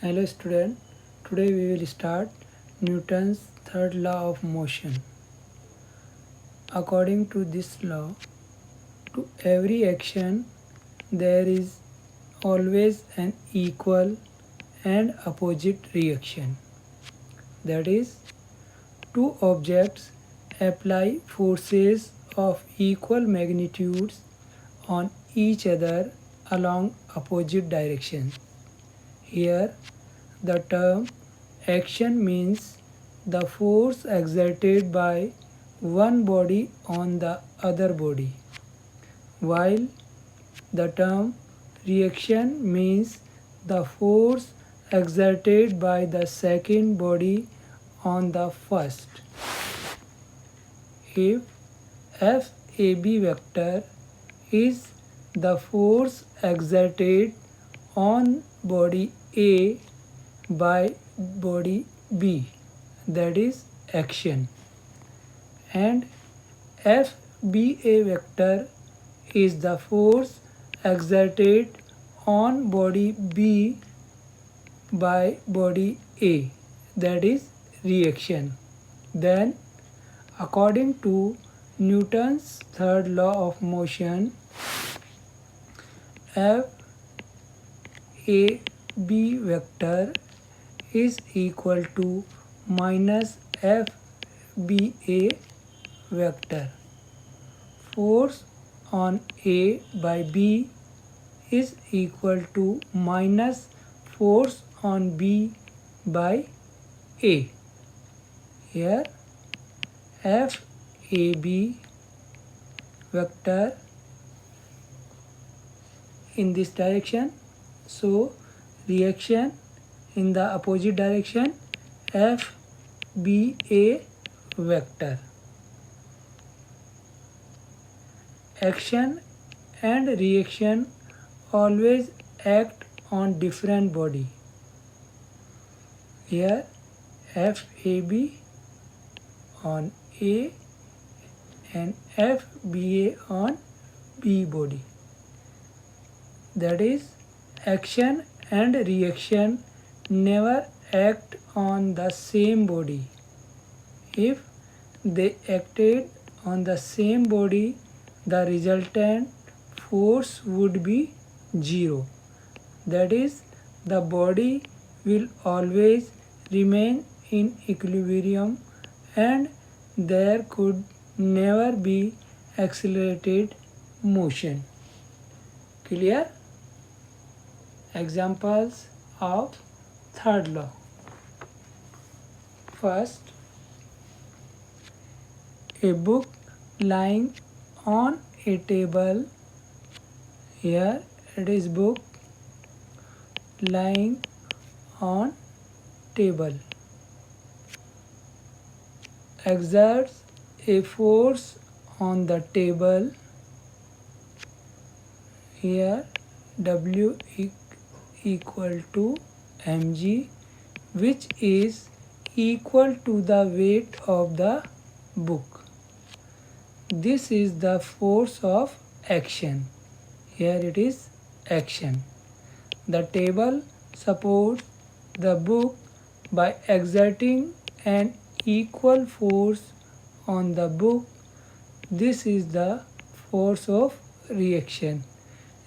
Hello student, today we will start Newton's third law of motion. According to this law, to every action there is always an equal and opposite reaction. That is, two objects apply forces of equal magnitudes on each other along opposite directions. Here, the term action means the force exerted by one body on the other body, while the term reaction means the force exerted by the second body on the first. If FAB vector is the force exerted on body A by body B, that is action, and FBA vector is the force exerted on body B by body A, that is reaction. Then, according to Newton's third law of motion, FAB vector is equal to minus FBA vector. Force on A by B is equal to minus force on B by A. Here FAB vector in this direction, so reaction in the opposite direction, FBA vector. Action and reaction always act on different body. Here FAB on A and FBA on B body. That is, action and reaction never act on the same body. If they acted on the same body, the resultant force would be 0. That is, the body will always remain in equilibrium and there could never be accelerated motion. Clear? Examples of third law. First, a book lying on a table. Here it is book lying on table exerts a force on the table. Here W equal to mg, which is equal to the weight of the book. This is the force of action. Here it is action. The table supports the book by exerting an equal force on the book. This is the force of reaction.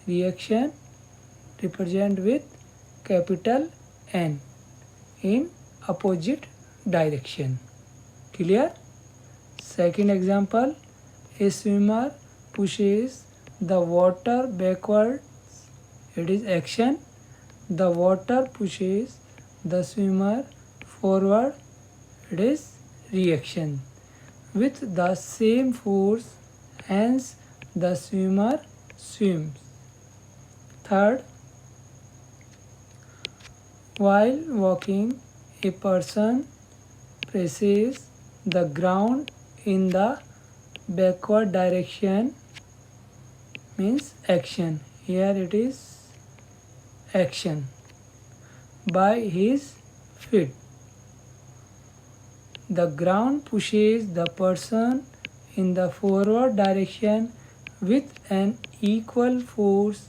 Reaction represent with capital N in opposite direction. Clear? Second example, a swimmer pushes the water backwards. It is action. The water pushes the swimmer forward. It is reaction. With the same force, hence the swimmer swims. Third, while walking, a person presses the ground in the backward direction, means action. Here it is action by his feet. The ground pushes the person in the forward direction with an equal force.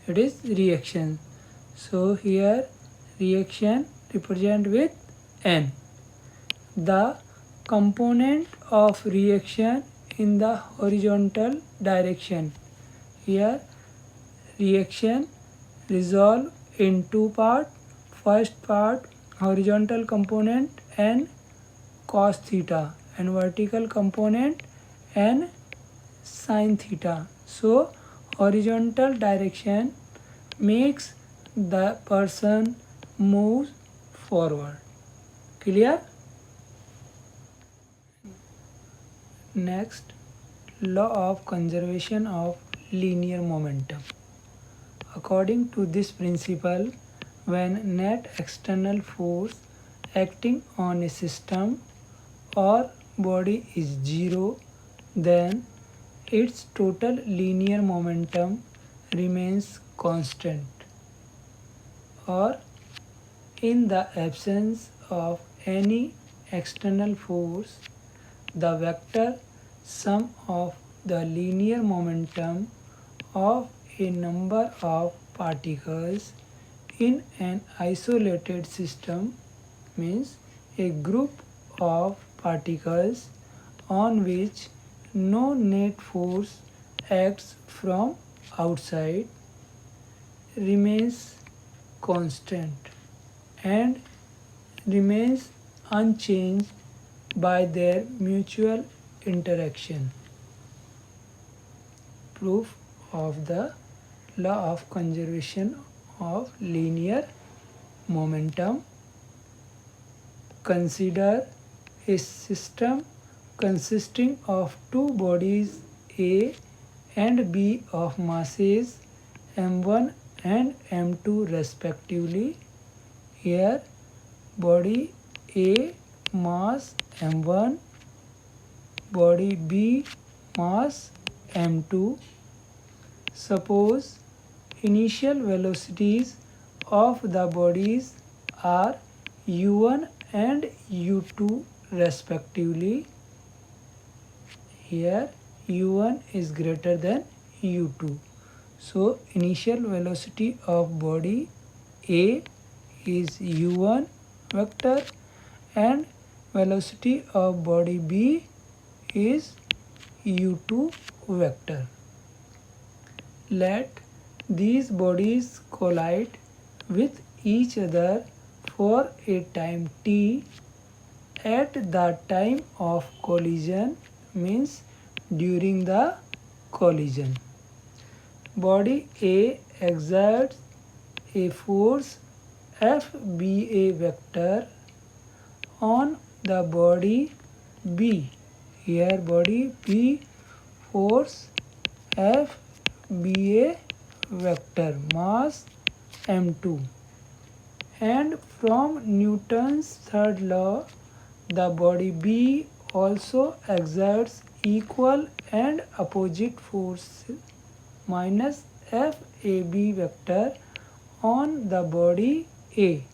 It is reaction. So here reaction represent with n. The component of reaction in the horizontal direction. Here reaction resolve in two parts. First part horizontal component n cos theta and vertical component n sin theta. So horizontal direction makes the person move forward. Clear? Next, law of conservation of linear momentum. According to this principle, when net external force acting on a system or body is zero, then its total linear momentum remains constant. Or in the absence of any external force, the vector sum of the linear momentum of a number of particles in an isolated system means a group of particles on which no net force acts from outside remains constant and remains unchanged by their mutual interaction. Proof of the law of conservation of linear momentum. Consider a system consisting of two bodies A and B of masses m1 and m2 respectively. Here body A mass m1, body B mass m2. Suppose initial velocities of the bodies are u1 and u2 respectively. Here u1 is greater than u2. So initial velocity of body A is u1 vector and velocity of body B is u2 vector. Let these bodies collide with each other for a time t. At the time of collision means during the collision, body A exerts a force FBA vector on the body B. Here body B force FBA vector mass m2, and from Newton's third law the body B also exerts equal and opposite force minus FAB vector on the body A.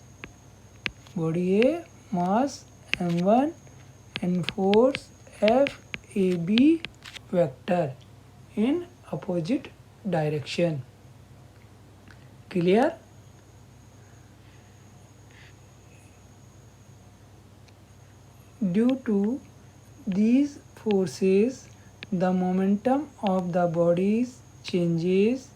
Body A mass m1 and force FAB vector in opposite direction. Clear? Due to these forces, the momentum of the bodies changes.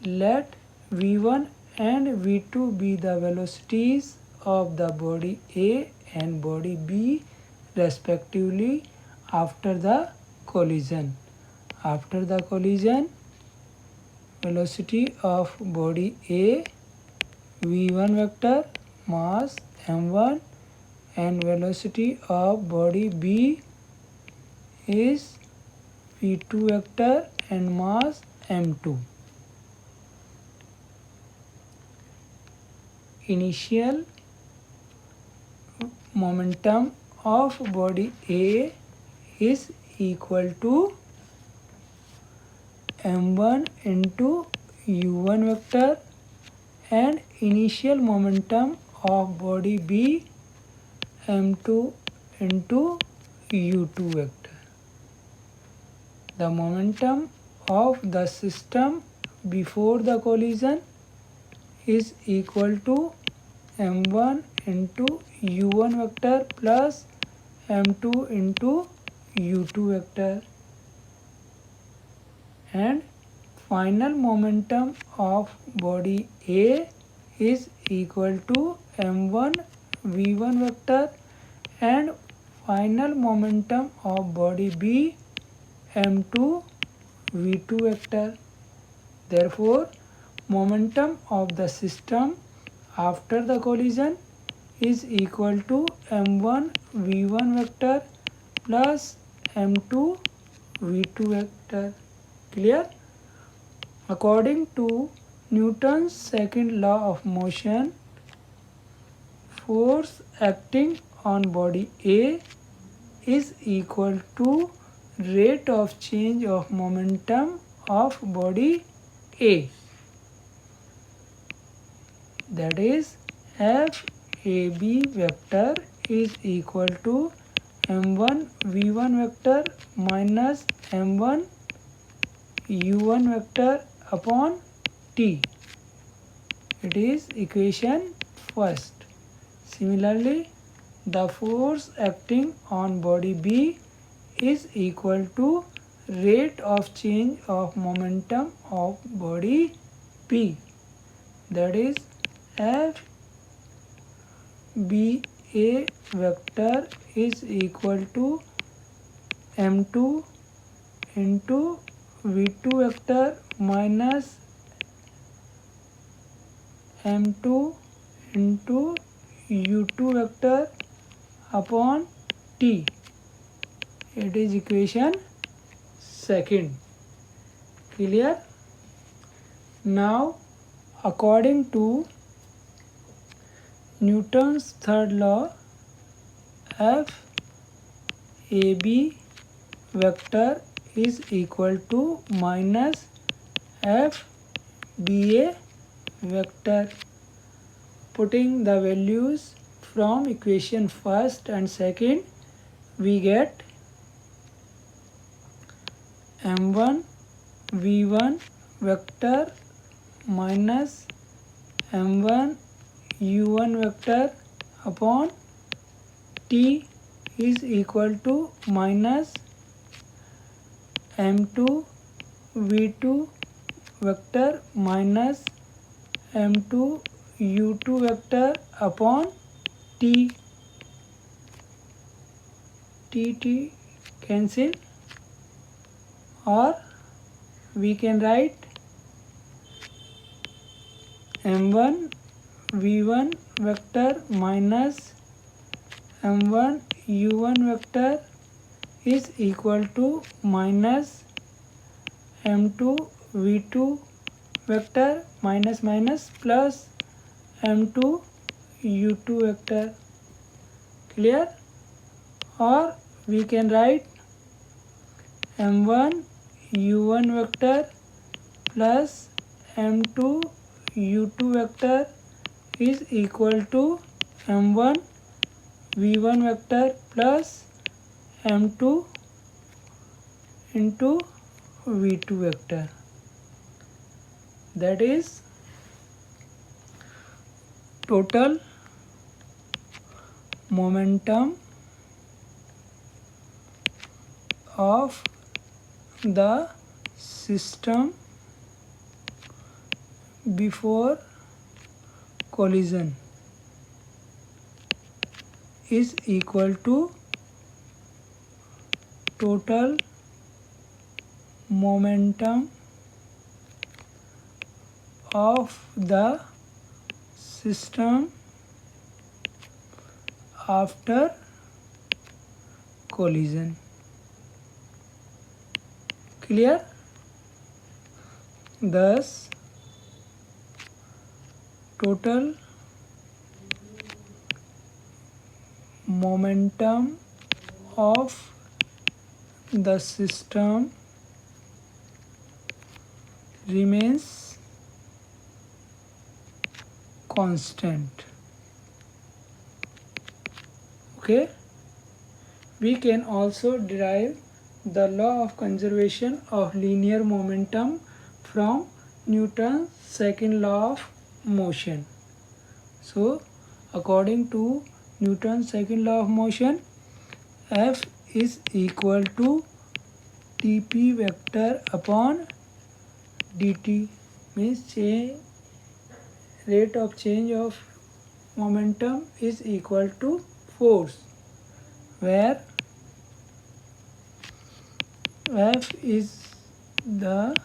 Let v1 and v2 be the velocities of the body A and body B respectively after the collision. After the collision, velocity of body A v1 vector mass m1 and velocity of body B is v2 vector and mass m2. Initial momentum of body A is equal to m1 into u1 vector and initial momentum of body B m2 into u2 vector. The momentum of the system before the collision is equal to m1 into u1 vector plus m2 into u2 vector, and final momentum of body A is equal to m1 v1 vector and final momentum of body B m2 v2 vector. Therefore, momentum of the system after the collision is equal to m1 v1 vector plus m2 v2 vector. Clear? According to Newton's second law of motion, force acting on body A is equal to rate of change of momentum of body A. That is, FAB vector is equal to m1 v1 vector minus m1 u1 vector upon t. It is equation first. Similarly, the force acting on body B is equal to rate of change of momentum of body P. That is, FBA vector is equal to m2 into v2 vector minus m2 into u2 vector upon t. It is equation second. Clear? Now, according to Newton's third law, FAB vector is equal to minus FBA vector. Putting the values from equation first and second, we get m1 v1 vector minus m1 u1 vector upon t is equal to minus m2 v2 vector minus m2 u2 vector upon t. T cancel, or we can write m1 v1 vector minus m1 u1 vector is equal to minus m2 v2 vector minus minus plus m2 u2 vector. Clear? Or we can write m1 u1 vector plus m2 u2 vector is equal to m1 v1 vector plus m2 into v2 vector. That is, total momentum of the system before collision is equal to total momentum of the system after collision. Clear? Thus, total momentum of the system remains constant. Okay? We can also derive the law of conservation of linear momentum from Newton's second law of motion. So, According to Newton's second law of motion, F is equal to dp vector upon dt, means rate of change of momentum is equal to force, where F is the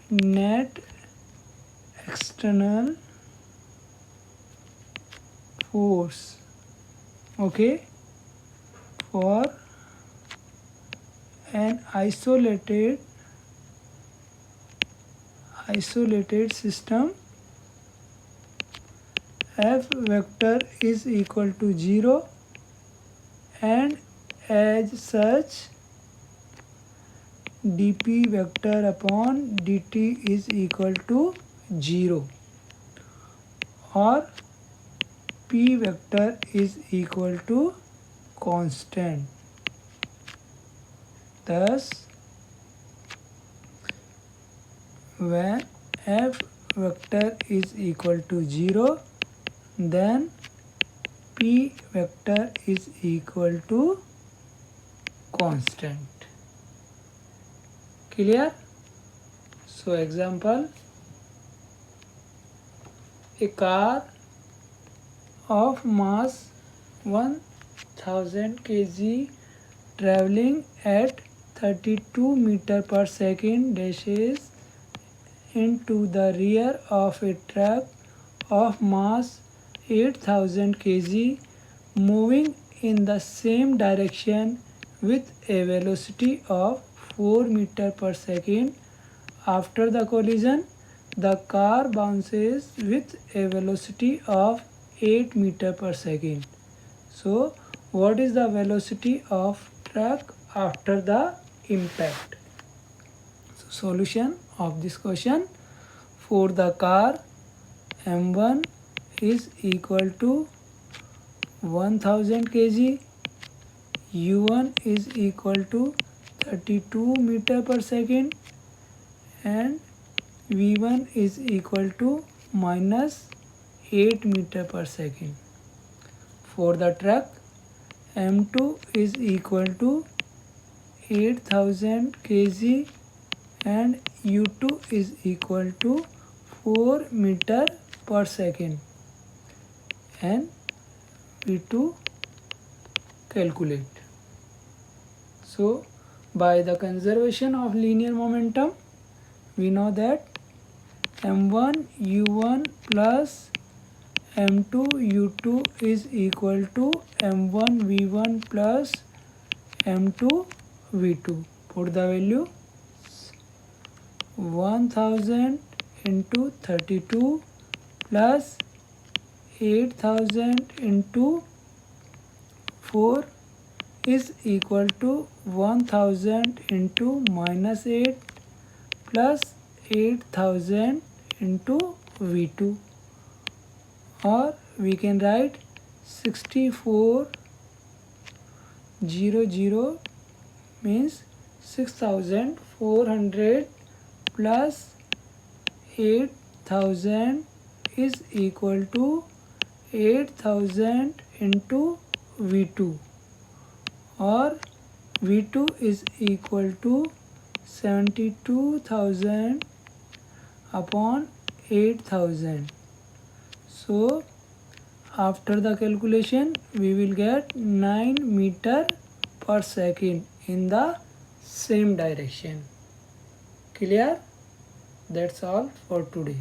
net external force, okay, for an isolated system. F vector is equal to 0, and as such dp vector upon dt is equal to 0, or p vector is equal to constant. Thus, when F vector is equal to 0, then P vector is equal to constant. Clear? So example, a car of mass 1000 kg traveling at 32 meter per second dashes into the rear of a truck of mass 8000 kg moving in the same direction with a velocity of 4 meter per second. After the collision, the car bounces with a velocity of 8 meter per second. So, what is the velocity of truck after the impact? So, solution of this question: for the car, m1 is equal to 1000 kg, u1 is equal to 32 meter per second, and v1 is equal to minus 8 meter per second. For the truck, m2 is equal to 8000 kg and u2 is equal to 4 meter per second, and v2 calculate. So, by the conservation of linear momentum, we know that m1 u1 plus m2 u2 is equal to m1 v1 plus m2 v2. Put the value: 1000 into 32 plus 8000 into 4 is equal to 1000 into minus 8 plus 8000 into v2, or we can write 6400 means 6400 plus 8000 is equal to 8000 into v2, or v2 is equal to 72000 upon 8000. So, after the calculation, we will get 9 meter per second in the same direction. Clear? That's all for today.